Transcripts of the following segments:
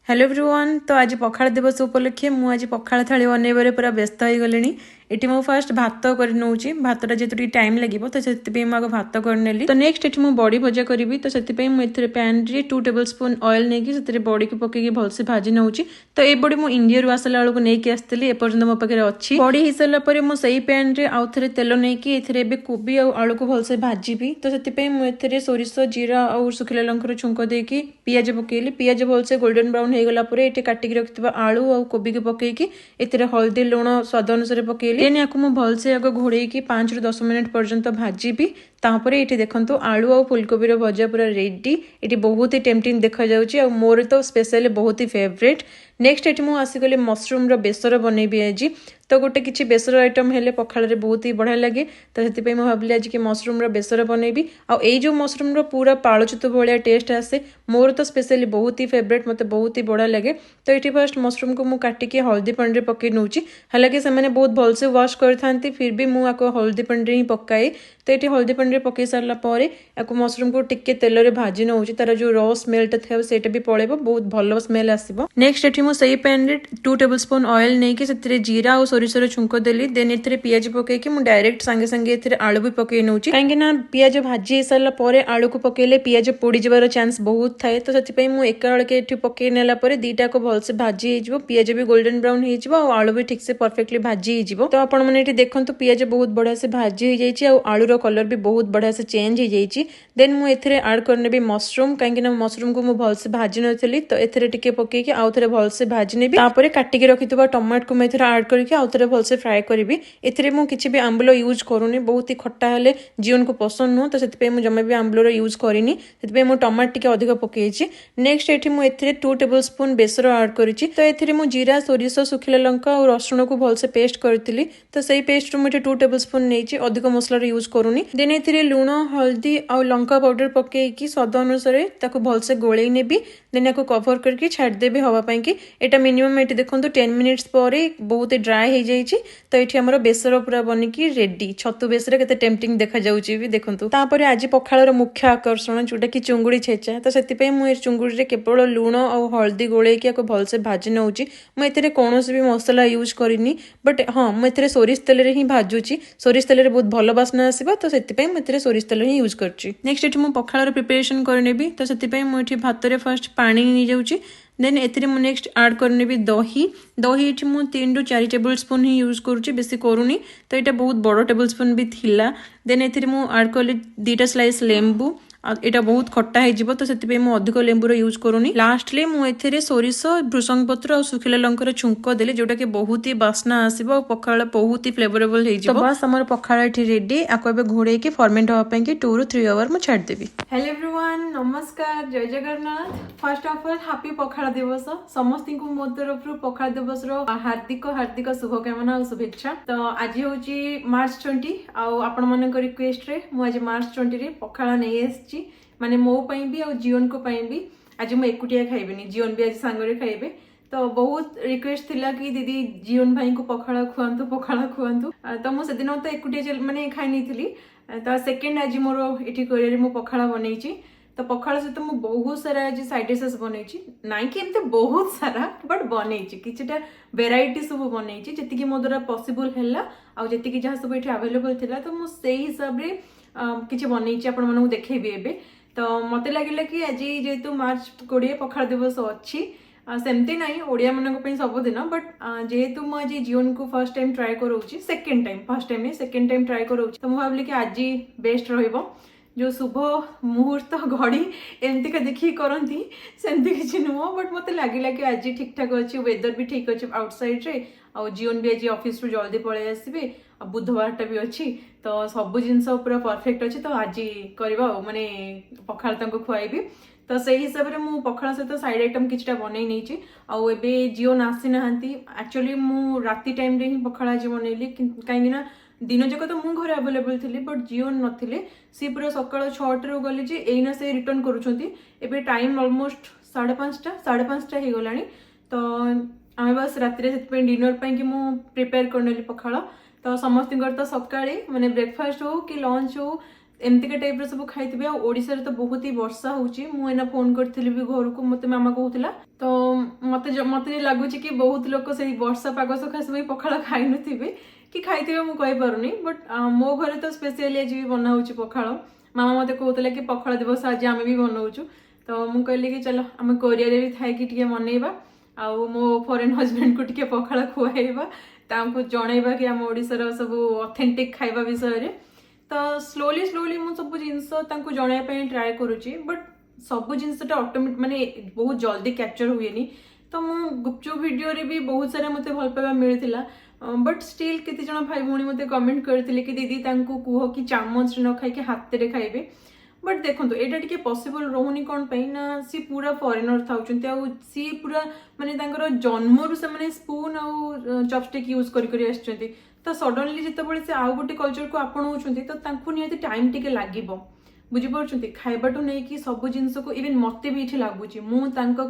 Hello everyone. तो आज पखाड़ दिवस उपलक्षे मु आज पखाड़ थाली बनइबारे पूरा व्यस्त हो गलिनी। एटी मु फास्ट भात कर नौची भातटा जेतु टाइम लगिबो तो सेति मु आगे भात कर नेली। तो नेक्स्ट एटी मु बड़ी भजा करी तो सेति मु एथिरे पैन रे 2 टेबलस्पून ऑयल नेकी सेतिरे बड़ी को पकेकी भलसे भाजी नौची। तो ए बड़ी मु इंडिया रु आसला बेलू नेकी आसतिली एपर्यंत मो पाखे अच्छी। बड़ी हिसाब सारा परे मु सेही पैन रे आउ थरे तेल नेकी एथिरे एबे कोबी आ आलू को भलसे भाजीबी। तो सेति मु एथिरे सोरिष जीरा और सुखिला लंकार छुंक देकी पियाज पकेली। पियाज भलसे गोल्डन ब्राउन हो गला परे एटे काटिकी रखिथिबा आलू और कोबी के पकेकी एथिरे हल्दी लूण स्वाद अनुसार पकेली। देन याकु मु भलसे आगे घोड़ेकी 5 ରୁ 10 मिनिट पर्यंत भाजीबी। तापरे एठी देखंतु आलू और फुलकोबी रो भजा पूरा रेडी। एठी बहुत ही टेम्पटिंग देखा जाउची और मोर तो स्पेशली बहुत ही फेवरेट। नेक्स्ट एठी मु आसीगले मशरूम रो बेसर बनैबी आज। तो गोटे किछि बेसर आइटम हेले पखाल रे बहुत ही बढ़िया लगे। तो सेति मु भाबली आज कि मशरूम रो बेसर बनैबी। आ एई जो मशरूम रो पूरा पाळचुत भलिया टेस्ट आसे मोर तो स्पेशली बहुत ही फेवरेट मते बहुत ही बढ़िया लगे। तो एठी फर्स्ट मशरूम को मु काटिकी हल्दी पानी रे पके नउची। हालांकि से माने बहुत भलसे वॉश करथांती फिर भी मु आको हल्दी पानी रे ही पकाए। तो एठी हल्दी पानी रे पके सारला परे आको मशरूम को टिके तेल रे भाजी नउची तार जो रॉ स्मेल ता थाउ सेटा भी पळेबो बहुत भलो स्मेल आसीबो। नेक्स्ट एठी मु सेही पैन रे 2 टेबलस्पून ऑयल नेकी सेतिरे जीरा और सोरिषर छुंक देली। देन एथिरे पियाज पकेकी मु डायरेक्ट संगे संगे एथिरे आलू भी पके नउची। काहेकि ना पियाज भाजी सारला परे आलू को पकेले पियाज पोड़ी जबार चांस बहुत थाए। तो सेति पई मु एका के एठी पके नेला परे दीटा को भलसे भाजी हे जिवो पियाज भी गोल्डन ब्राउन हे जिवो और आलू भी ठीक से परफेक्टली भाजी हे जिवो। तो आपण माने एठी देखंतु पियाज बहुत बढ़िया से भाजी हे जाईची और आलू रो कलर भी बहुत बढ़िया से चेंज हे जाईची। देन मु एथिरे ऐड करने भी मशरूम काहेकि ना मशरूम को मु भलसे भाजी नथली। तो एथिरे टिके पकेकी आउ थरे भलसे भाजी नेबी। तापरे काटिकी रखितबा टमाटो को मैं एथिरे ऐड करके आउ थरे भलसे फ्राई करबी। एथिरे मु किछि भी आंबलो यूज करूनी बहुत ही खट्टा हेले जीवन को पसंद नो। तो सेति पे मु जमे भी आंबलो रो यूज करिनी सेति पे मु टमाटो टिके अधिक पकेइछि। नेक्स्ट एठी मु एथिरे 2 टेबलस्पून बेसर ऐड करिछि। तो एथिरे मु जीरा सोरिष सुखिला लंका और रसुण को भलसे पेस्ट करतिली। तो सेही पेस्ट मु 2 टेबलस्पून नेछि अधिक मसला रो यूज करूनी। देन एथिरे लूण हल्दी और लंका पाउडर पकेइकी स्वाद अनुसार ताको भलसे गोळेई नेबी। देन याको कवर करके छाड़ देबे हवा पई कि एटा मिनिमम एठी देखंतु 10 मिनिट्स परे बहुत ही ड्राई हे जाईची। तो एठी हमर बेसर पूरा बनिकी रेडी। छतु बेसर केते टेम्पटिंग देखा जाउची भी देखंतु। तापरे आज पखाळर मुख्य आकर्षण जोटा कि चुंगुड़ी छेचा। तो सेति पई मु ए चुंगुड़ी रे केवल लूण और हल्दी गोळेई कि याको भलसे भाजी नउची। मु एथिरे कोनोसी भी मसला यूज करिनी बट हां मु एथिरे सोरिष तेल रे ही भाजुची। सोरिष तेल रे बहुत भलो बासना आसीबा। तो सेति पई मु एथिरे सोरिष तेल ही यूज करची। नेक्स्ट एठी मु पखाळर प्रिपरेशन करनेबी। तो सेति पई मु एठी भात रे फर्स्ट पानी नि जाउची। देन एथिरे मु नेक्स्ट ऐड करने भी दही। दही एठी मु 3 ରୁ 4 टेबलस्पून ही यूज करूची बेसी करूनी। तो एटा बहुत बड़ टेबलस्पून भी थिला। देन एथिरे मु ऐड करली 2टा स्लाइस लेंबू। एटा बहुत खट्टा हे जिवो तो सेति पे मु अधिक लेंबू रो यूज करूनी। लास्टली मु एथिरे सोरिष भृसंग पत्र और सुखिला लंकार छुंक देले जोटा कि बहुत ही बासना आसीबो पखाळ बहुत ही फ्लेवरेबल हे जिवो। तो बस हमर पखाळ एठी रेडी। आको एबे घोड़े के फर्मेंट होवा पई कि 2 ରୁ 3 आवर मु छाड़ देबी। हेलो एवरीवन नमस्कार जय Jagannath. First of all happy Pakhala Dibasa समस्ती को मो तरफ पखाळ दिवस रो हार्दिक हार्दिक शुभकामना और शुभेच्छा। तो आज होची मार्च 20 आ आपण मानक रिक्वेस्ट रे मु आज मार्च 20 रे पखाळ नै एसची माने मो पई भी और जीवन को पई भी। आज मु एकुटिया खाइबेनी जीवन भी आज सांगरे खाइबे। तो बहुत रिक्वेस्ट थिला कि दीदी जीवन भाई को पखाळ खुआंतु। तो मु से दिन तो एकुटिया माने खाइ नै थिली। तो सेकंड आज मोर एठी करियर मु पखाळ बनैची। तो पखाळ सहित मु बहुत सारा आज साइड डिशेस बनैची नाइ कि एमते बहुत सारा बट बनैची किछटा वेराइटी सब बनैची जति कि मो द्वारा पॉसिबल हैला आ जति कि जहा सब एठी अवेलेबल थिला। तो मु सेही हिसाब रे किछि बनैची आपण मानू देखेबी एबे। तो मते लागिला कि आज जेतु मार्च 20 पखाळ दिवस अछि सेमती नाही ओडिया मनक पई सब दिन बट जेतु मु आज जीवन को फर्स्ट टाइम ट्राई करूची सेकंड टाइम फर्स्ट टाइम नहीं सेकंड टाइम ट्राई करूची। तो मु भाबली कि आज बेस्ट रहइबो जो शुभ मुहूर्त घड़ी एमती का देखी करती सेमती किसी नुह बट मत लगिला कि आज ठीक ठाक अच्छी वेदर भी ठीक अच्छे आउटसाइड रे आ जीवन भी आज ऑफिस रु जल्दी पळे आसीबे आ बुधवारटा भी अच्छी। तो सब जिनस पूरा परफेक्ट अच्छी। तो आज करबा माने पखाळ तांको खुआइबी। तो से हिसाब रे मु पखाळ सहित साइड आइटम किछटा बनै नैची आ एबे जीवन आसी नाहंती। एक्चुअली मु राती टाइम रे ही पखाळ आज बनैली काहेकि ना दिन जाक तो मु घर अवेलेबल थी बट जीवन नथिले सी पूरा सकाळ 6 रू गले जे एइना से रिटर्न करूछंती। एबे टाइम ऑलमोस्ट 5:30 हे गलानी। तो आमे बस राति रे सेत पे डिनर पई कि मु प्रिपेयर करनेली पखाळ। तो समस्तिंगर तो सकाळे माने ब्रेकफास्ट हो कि लंच हो एमतीका टाइप सब खाई ओडिशा तो बहुत ही वर्षा होची मुना फोन करी भी घर को मत मामा कहूला तो मत लगुच कि बहुत लोग से वर्षा पाग सकाश भी पखाड़ खाई नुवे कि खाई मुझे पारुनी बट मो घर तो स्पेशली आज भी बना पखाड़ मामा मत कहूला कि पखाड़ दिवस आज आम भी बनाऊँ तो मुझे कहली कि चलो आम कोरिया भी थी मनइबा आउ मो फॉरेन हजबैंड को टिके पखाड़ खुआइबा जनइबा कि आम ओडिशार सब ऑथेंटिक खाइबा विषय तो स्लोली स्लोली मु सब जिनस जनवाई ट्राए करुच्ची बट सब जिनसटा ऑटोमेटिक माने बहुत जल्दी कैप्चर हुए तो मु गुपचुप वीडियो रे भी बहुत सारा मते भल पाइबा मिलथिला बट स्टिल केते जण भाई भौणी मते कमेंट करथिले कि दीदी तांको कुह कि चामच न खाइ के हाथ रे खाइबे बट देखो एटा टिके पॉसिबल रोहनी कौन पे ना सी पूरा फॉरेनर थाउचंती आ सी पूरा माने तांकर जन्मरु से माने स्पून आ चॉपस्टिक यूज करी करी आछथि तो सडनली जितेबाला से आउ गोटे कल्चर को आपणाऊँच तो निहाती टाइम टिके लगे बुझीपार खाइबाटू नहीं कि सब जिनस को इवन मत भी ये लगुच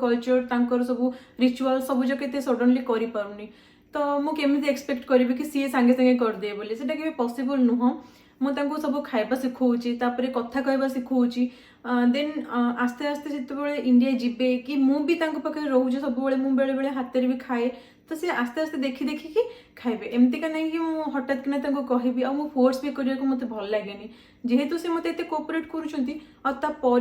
कल्चर सब रिचुआल सब जो के सडनली करें तो मुझे एक्सपेक्ट करी कि सी सांगे सांगे करदे बोली से पॉसिबल नुह मुझे सब खाइबा शिखौची कथा कहवा शिखौची देन आस्ते आस्ते जिते इंडिया जीवे कि मुझे पाखे रोचे सब बेले बेले हाथ भी खाए तो सी आस्ते आस्ते देखी देखी कि खाइबे एमतीका नहीं कि हठात किना कहबी आ फोर्स भी करने को मत भल लगे जेहेतु से मत कोऑपरेट करुँच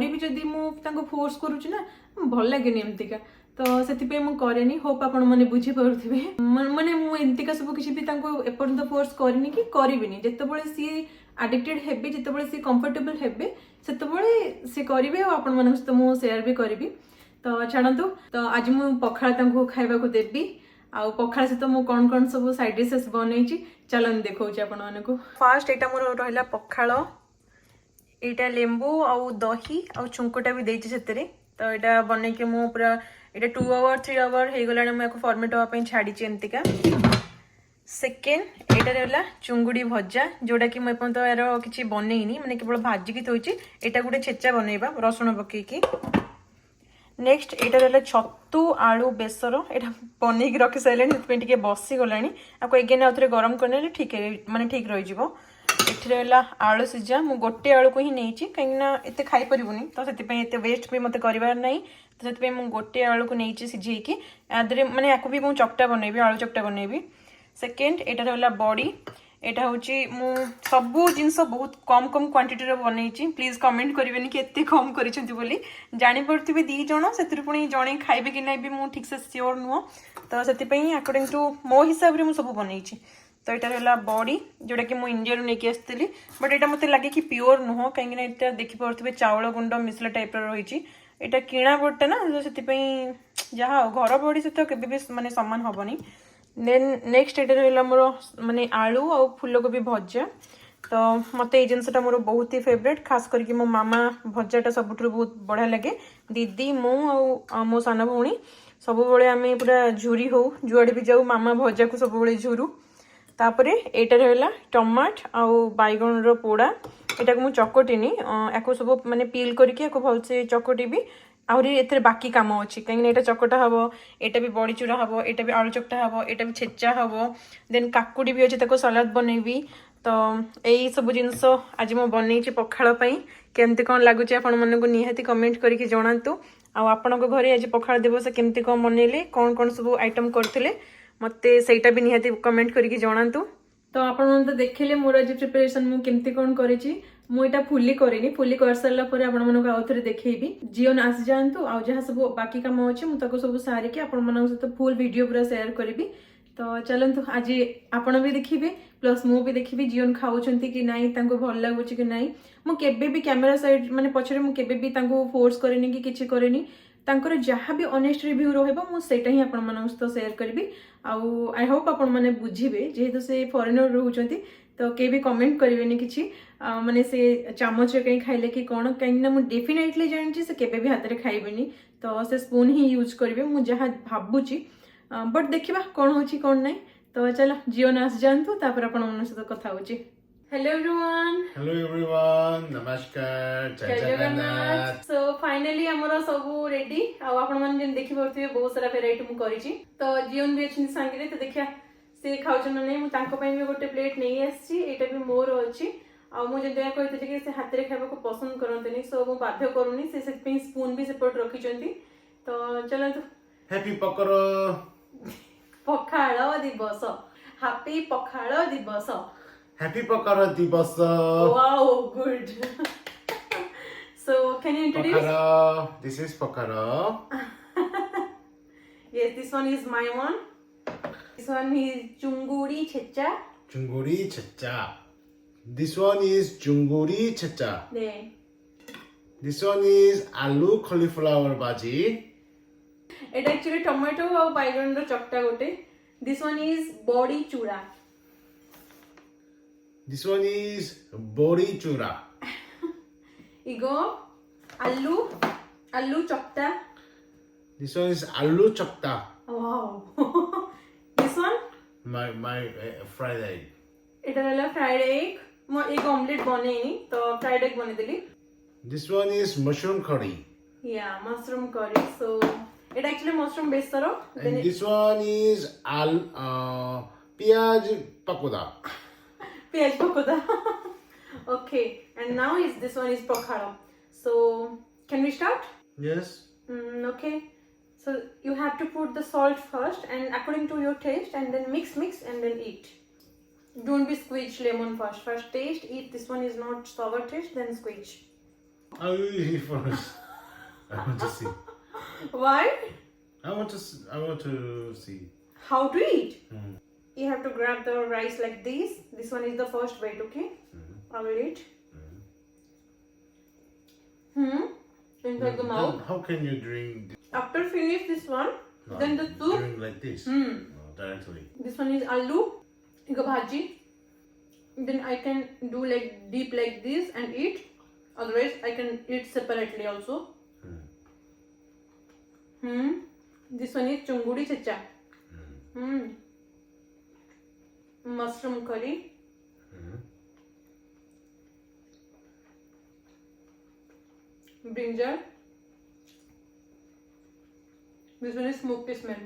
भी जदि मुझे फोर्स करुँच ना भल लगे एमतीका तो से मुझे होप आपण मैंने बुझीपे माने मुझे सब किसी भी एपर्यंत फोर्स करनी कि करी जिते सी आडिक्टेड हेबे जिते सी कंफर्टेबल हेबे से सी करेंगे आपण मान सहित मुझे सेयार भी करी तो छाड़ू तो आज मुझे पखाड़ खाइबा को देवी आउ पखाड़ सहित मुझे कौन कौन सब साइड डिशेस बनई चलन देखा आपण को फास्ट यहाँ मोर रहा पखाड़ यहाँ लेंबू आउ दही आउ छुंकटा भी देती से तो यहाँ बनईकि मु पूरा यहाँ 2 आवर 3 आवर हो गला मुझे फर्मेट हाँपाई छाड़ी एमतीका सेकेंड यहाँ रहा चुंगुड़ी भजा जोटा कि मुझे यार किसी बनईनी मैंने केवल भाजिकी थोड़ी यहाँ गोटे छेचा बनइबा रसुण पकईकी नेक्स्ट यहाँ रहा छतु आलू बेसर यहाँ बनईक रखी सारे टे बसीगला आपको एगेन आउ थे गरम करने ठीक माने ठीक रही ये रहा आलू सीझा मु गोटे आलू को ही नहीं कहीं एत खाई पारूनी तो से वेस्ट भी मत करार ना तो से गोटे आलू को नहीं सीझेकी आदि मैंने या भी मुझे चकटा बनइबी आलू चकटा बनइबी सेकेंड यहाँ रहा बड़ी यहाँ हूँ सबू जिनस बहुत कम कम क्वांटिटी बनई प्लीज कमेंट करेंगे कि एत कम कर जापे दी जन से पुणी जड़े खाइबे कि ना भी मुझे ठीक से सियोर नुह तो से अकॉर्डिंग टू मो हिसाब से मुझे सब बनई तो यहाँ रहा बड़ी जोटा कि मुझे इंडिया नहीं आसती बट यहाँ मत लगे कि प्योर नुह कहीं देखिपे चाउल गुंड मिसला टाइप रही यहाँ किणा बड़टा ना तो से जहाँ घर बड़ी सहित के माने सामान हेनी देन नेक्स्ट यहाँ रहा मोर माने आलू आ फूलकोबी भजा तो मत ये जिनसा मोर बहुत ही फेवरेट खास करके मो मामा भजाटा सब बहुत बढ़िया लगे दीदी मु मो सान भौणी सब आम पूरा झुरी हो जुआड़े भी जाऊ मामा भजा को सब झुरू तापरे एटा रहा टमाट आउ बैगन पोड़ा यहाँ मुझे चकटिनी या सब माने पील करके भलसे चकटी आहरी ए बाकी कम अच्छी कहीं यहाँ चकटा हम यहाँ भी बड़ी चूड़ा हम यहाँ भी आलू चकटा हम यहाँ भी छेचा हम देन काकुड़ी भी अच्छे सलाद बनइबी तो यही सब जिनस आज मुझे बनई पखाड़ केमती कौन लगुच आपण मानक निहाती कमेंट करके जनातु आपण घरे आज पखाड़ दिवस केमती कौन मनइले कौन कौन सब आइटम करते मते सेटा भी निहाती कमेंट करके जनातु तो आपण तो देखिले मोर आज प्रिपरेशन मु केमती कौन करी मुझा फुली करेनी फुली कर सारा पर आपण आउ थे देखी जीवन आसी जातु आ जहाँ सब बाकी कम अच्छे मुझे सब सारिकी आपण सहित फुल वीडियो पूरा शेयर करी तो चलतु आज आपण भी देखिए प्लस मु भी देखी जीवन खाऊँ कि नाई भल लगुच कि नाई मुझे भी कैमेरा साइड माने पछरे मुझे भी फोर्स करेनी कि किसी करेनी तांकर जहाँ भी ऑनेस्ट रिव्यू रहा ही आपण मान सहित शेयर करी आई होप आपण मैंने बुझे जेहेतु से फॉरेनर रोचती तो के भी कमेंट करेंगे कि माने से चामच कहीं खाइले कि कौन कहीं मुझे डेफिनेटली जानी से केबे भी हाथ में खाइबेनी तो से स्पून ही यूज करेंगे मुझे जहाँ भावुची बट देखा कौन होची कौन नहीं तो चलो जीवन आस जातु तापर आपण सहित कथा होची हेलो एवरीवन नमस्कार जय जगन्नाथ सो फाइनली हमर सब रेडी आपण मन जेन देखि परथिबे बहुत सारा वेराइटी मु करिछि तो जीवन भी अछि संगे तो देखिया से खाउछ न नहीं मु तांको पई भी गोटे प्लेट नहीं आछि एटा भी मोर अछि आ मु जेंते कहते कि से हाथ रे खाइबा को पसंद करंतनी सो मु बाध्य करूनी से पे स्पून भी सेपट रखिचंती तो चलो तो Happy Pakhala. पखाळ दिवस हैप्पी पखाळ दिवस Happy Pakhala Divasa. wow good so can you introduce Pakhala. This is Pakhala. yes this one is my one this one is chunguri checha Junguri chacha. This one is Junguri chacha. yeah This one is aloo cauliflower bhaji. it actually tomato और बैगन रो चकटा गोटे this one is body chura This one is bori chura. igo aloo chokta This one is aloo chakta. wow this one My fried egg. এটা হলো fried egg মো egg omelette বনেইনি তো fried egg বনে দিলি This one is mushroom curry. yeah mushroom curry so it actually mushroom based taro And this one is piyaj pakoda. piyaj pakoda okay and now is this one is pakhala so can we start Yes. okay so you have to put the salt first and according to your taste and then mix and then eat don't be squeeze lemon first taste if this one is not sour taste then squeeze I will eat first. I want to see. why I want to see. how to eat you have to grab the rice like this one is the first bite okay I will eat inside the mouth How can you drink this? after finish this one then the soup Drink like this? No, directly. this one is aloo ego bhaji then I can do like deep like this and eat otherwise I can eat separately also this one is chunguri checha mushroom curry brinjal this one is smoky smell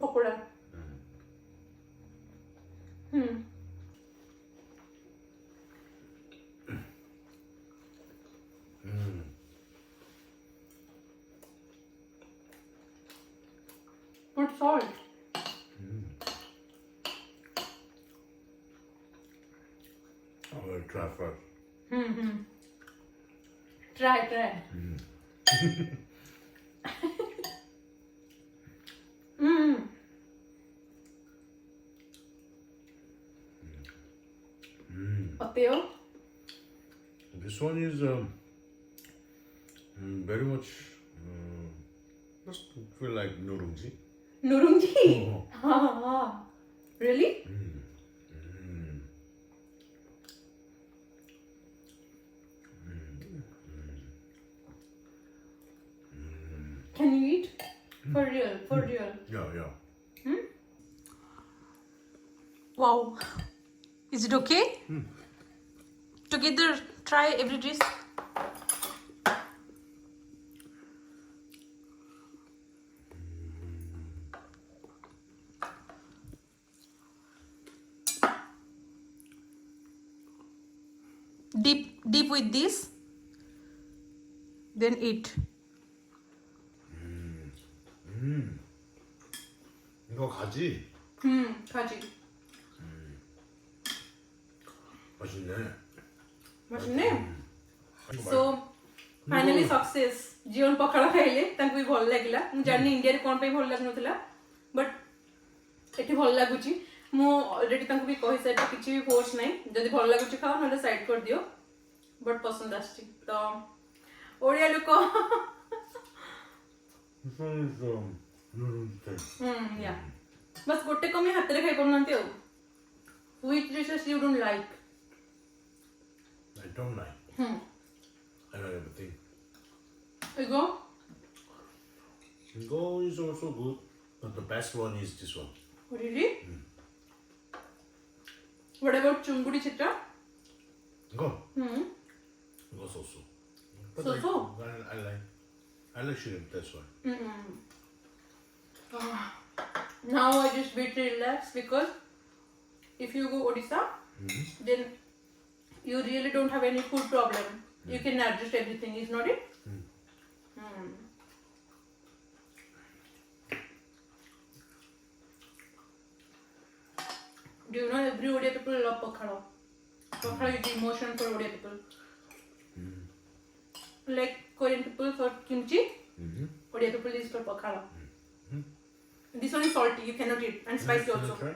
pakoda put salt I will try first. try 어때요? This one is very much just feel like nurungji. 누룽지? really? Can you eat? For real? Yeah. Wow. Is it okay? Together try every dish. Deep with this. Then eat. 이거 가지? 가지. 맛있네. 맛있네. So finally success. Jeon pakhala खाइले तांको भी भल लागिला मु जानि India रे कोन पे भल लागु नथिला बट एठी भल लागुची मु ऑलरेडी तांको भी कहि साइड किछि भी फोर्स नै जदी भल लागुची खाओ नले साइड कर दियो बट पसंद आछी तो ओडिया लोक या बस गोटे कमी हाथ रे खाइ पड़नंती हो which dishes you don't like I don't like. I like everything. Ego? Ego is also good, but the best one is this one. Really? What about chunguri chitra? Ego? Ego so. But So? I like shrimp, that's why. Now I just bit relaxed because if you go Odisha, then you really don't have any food problem. You can adjust everything, is not it? Do you know every Odia people love Pakhala? Pakhala is the emotion for Odia people. Like Korean people for kimchi, Odia people is for Pakhala. This one is salty, you cannot eat, and spicy also. Try?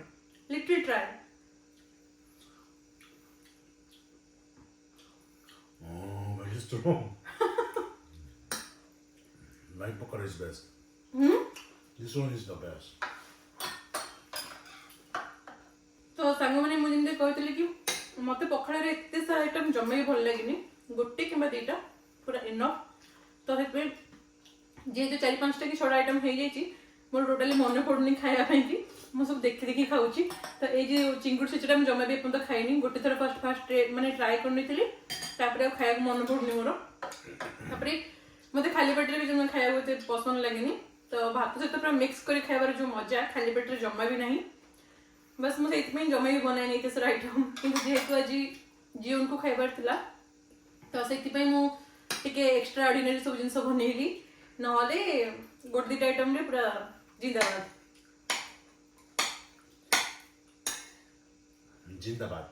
Little try. Oh, very strong. My pakora is best. This one is the best. तो सांगମାନେ ମୁଁ ଯେମିତି କହିଥିଲି କି ମତେ ପଖାଳରେ ଏତେ ସାରା item ଜମା ବି ଭଲ ଲାଗେନି, ଗୋଟେ କିମ୍ବା ଦିଟା ପୁରା ଇନଫ୍। ତ ସେଥିପାଇଁ ଯେହେତୁ 4-5ଟା କି 6ଟା ଆଇଟମ୍ ହେଇଯାଇଛି, ମୋର ଟୋଟାଲି ମନେ ପଡୁନି ଖାଇବା ପାଇଁ କି ମୁଁ ସବୁ ଦେଖି ଦେଖି ଖାଉଛି। ତ ଏଇ ଯୋଉ ଚିଙ୍ଗୁଡ଼ି ଛେଚଟା ମୁଁ ଜମା ବି ଏପର୍ଯ୍ୟନ୍ତ ଖାଇନି, ଗୋଟେ ଥର ଫାଷ୍ଟ ମାନେ ଟ୍ରାଏ କରିନେଇଥିଲି, ତାପରେ ଆଉ ଖାଇବାକୁ ମନେ ପଡୁନି ମୋର। ତାପରେ ମତେ ଖାଲି ପେଟରେ ବି ଜମା ଖାଇବାକୁ ଏତେ ପସନ୍ଦ ଲାଗେନି, ତ ଭାତ ସହିତ ପୁରା ମିକ୍ସ କରି ଖାଇବାର ଯୋଉ ମଜା ଖାଲି ପେଟରେ ଜମା ବି ନାହିଁ। बस मुझे इतनी जमा भी बनाई नहीं तेसर आइटम कि जेहेतु आज जीवन को खाइबार थिला तो से एक्स्ट्रा ऑर्डिनरी सब जिन बनइली नहले गोटे दुटा आइटम रे पूरा जिंदाबाद जिंदाबाद।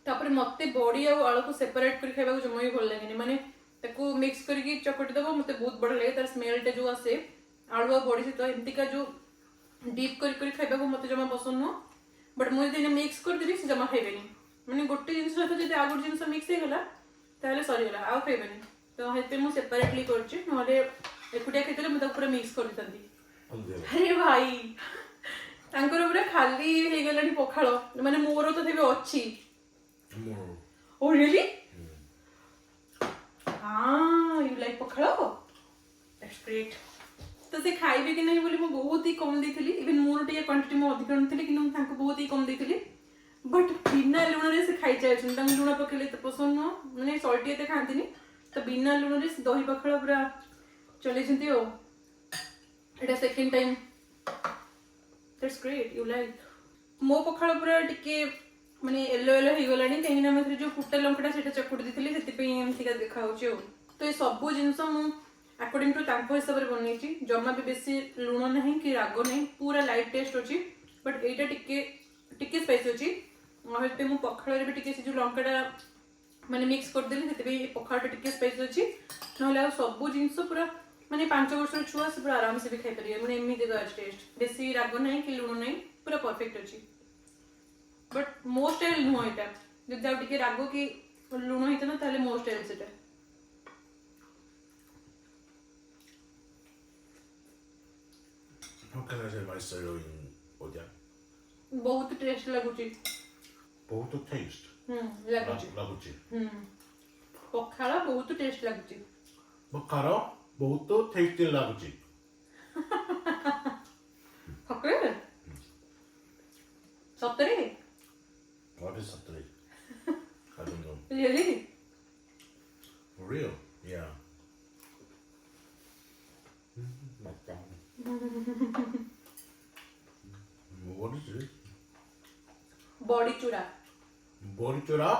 तापर मते बॉडी आ आलू को सेपरेट कर खाइबा को जमा भी भल लागेनी, माने ताको मिक्स करके चकटी दबो मते बहुत बढ़िया लगे। तार स्मेलटा जो आसे आलू आ बॉडी सहित एमतीका जो डीप कर खाइबा को मते जमा पसंद नो, बट मुझे दिन मिक्स कर देबी से जमा खाइबेनी, माने गोटे जिंस सहित जदि आ गोटे जिंस मिक्स हे गला ताले सरी गला आ खाइबेनी। तो हेते मु सेपरेटली करछि, नहले एकुटिया खाइतले मु ताको पूरा मिक्स कर दितंदी। अरे भाई तांकर पूरा खाली हे गलानी पखाळ, माने मोर तो थेबे अछि। Oh really? You like पखाळ? That's great. तो से खाइबे कि नहीं बोली मैं बहुत ही कम देइथिली, इवन मोर टिके क्वांटिटी में अधिक नथिली कि हम तांको बहुत ही कम देइथिली, बट बिना लूण रे से खाइ जायछन। तांको लूण पकेले तो पसंद न, माने सॉल्टी एते खांतिनी, तो बिना लूण रे दही पखाळ पूरा चले जंती हो। एटा second time. That's great, you like. मो पखाळ पूरा टिके माने येलो येलो हे गलानी कहीं ना मतलब जो फुटा लंकटा सेटा चकुडी दिथिली सेति पे एमथिका देखा होची हो। तो ये सब जिंस मु अकॉर्डिंग टू तांको हिसाब रे बनैछि, जम्मा भी बेसी लूण नहीं कि रागो नहीं, पूरा लाइट टेस्ट होची, बट एटा टिके टिके स्पाइसी होची। हेते मु पखाळ रे भी टिके से जो लंकाटा माने मिक्स कर देली सेति पे पखाळटा टिके स्पाइसी होची, नहले आ सब जिंस पूरा माने 5 वर्षर छुआ से पूरा आराम से भी खाइ परिए, माने एमि देखा टेस्ट बेसी रागो नहीं कि लूण नहीं, पूरा परफेक्ट होची। बट मोस्ट स्टाइल नुह एटा, जदि आ टिके रागो कि लूण होइता ना ताले मोस्ट स्टाइल सेटा। How can I say my style in Odia? बहुत टेस्ट लागुची। बहुत taste. लागुची। लाଗୁଛି। पखाळ बहुत टेस्ट लागुची। पखाଳ बहुत tasty ଲାଗୁଛି। सତରେ? सତରେ? What is satay? I don't know. Really? For real? Yeah. What is it? Body चूड़ा। बड़ी चूड़ा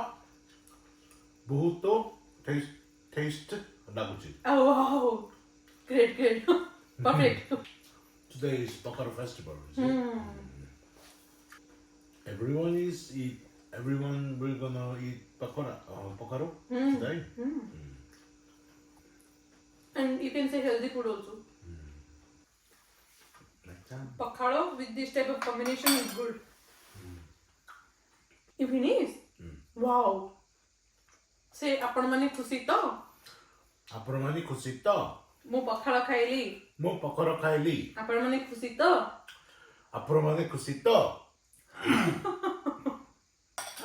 बहुत taste ଲାଗୁଛି। Oh wow, great, great, perfect. Today is Pakhala festival. Everyone will gonna eat pakora today. And you can say healthy food also. Pakhala with this type of combination is good. You finish? Wow. Say आपण माने खुशी तो? आपण माने खुशी तो? मो पखाळ खाइली। मो पखाळ खाइली। आपण माने खुशी तो? आपण माने खुशी तो?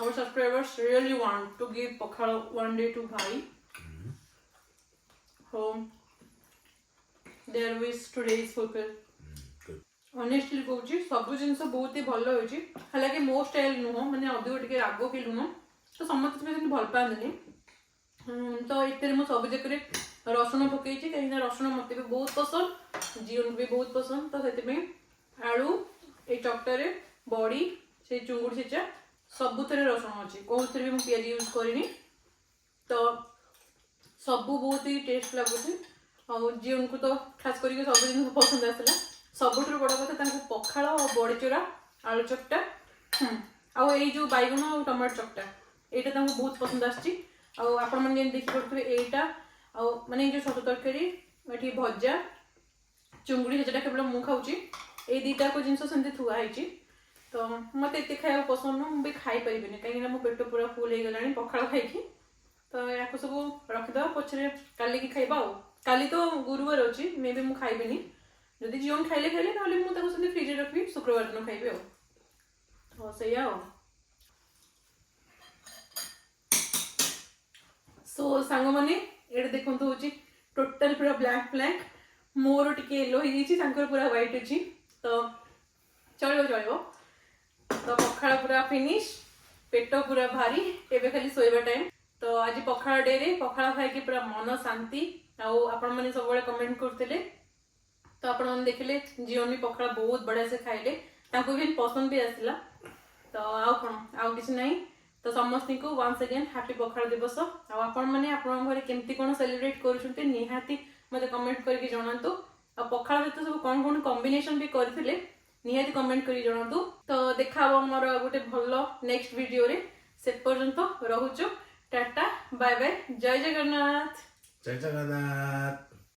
Our subscribers really want to give Pakhala one day to Bhai. So their wish today is fulfilled. Honestly कहूची सब जिनस बहुत ही भल होची, हालांकि मो स्टाइल नुह, माने अधिक टिके रागो कि लुण तो समस्त में भल पानी, तो एते मो सब जगह रसुण पकई कहीं रसुण मत भी बहुत पसंद जीवन भी बहुत पसंद तो से आलू ये चकटारे बड़ी से चुंगुड़ी छेचा सबुथ रसुण अच्छी कौन भी मुझे पिज यूज करनी तो सबू बहुत ही टेस्ट लगुच जीवन को तो खास करके सब जिन पसंद आसला सबुठ बड़ कथा पखाड़ और बड़ीचूरा आलू चकटा आउ जो बैगन और टमाटो चकटा यहाँ बहुत पसंद आपण देखिपे यहाँ माने जो छतु तरकारी ये भजा चुंगुड़ी भजा केवल मुझे खाऊँ ये दुटा को जिन सेमती थुआई तो मत एत खाया पसंद नु भी खाई पारि कहीं मो पेट पूरा फुल हो गला पखाड़ खाई तो या सब रखिद पछरे काली की खाइबा काली तो गुरुवार अच्छी मे भी मुझे खाइबी जदि जीवन खाइले खाइले ना मुझे फ्रिज रखी शुक्रवार दिन खाइबी तो सैया सो सांग मैंने ये देखो हूँ टोटाल पूरा ब्लैक ब्लैक मोर टिके येलो हो पूरा व्हाइट अच्छी तो चलो चलो तो पखाड़ पूरा फिनिश पेट पूरा भारी एवं खाली सोइबा टाइम तो आज पखाड़ डे रे पखाड़ खाई पूरा मन शांति आपण मैंने सब कमेंट करते तो आपण मैंने देखिले जीवन भी पखाड़ बहुत बढ़िया से खाइले भी पसंद भी आसला तो आउ कौन आउ किसी नहीं तो समस्त को वंस अगेन हैप्पी पखाड़ दिवस आपण मैंने आपण घर केमती कौन सेलिब्रेट कर निहाती मत कमेंट करके जनातु आ पखाड़ सहित सब कौन कौन कॉम्बिनेशन भी करथिले निहाती कमेंट करी जनातु तो देखा मोर गोटे भल नेक्स्ट वीडियो रे से पर्यंत रहुचु टाटा बाय बाय जय जगन्नाथ जय जगन्नाथ।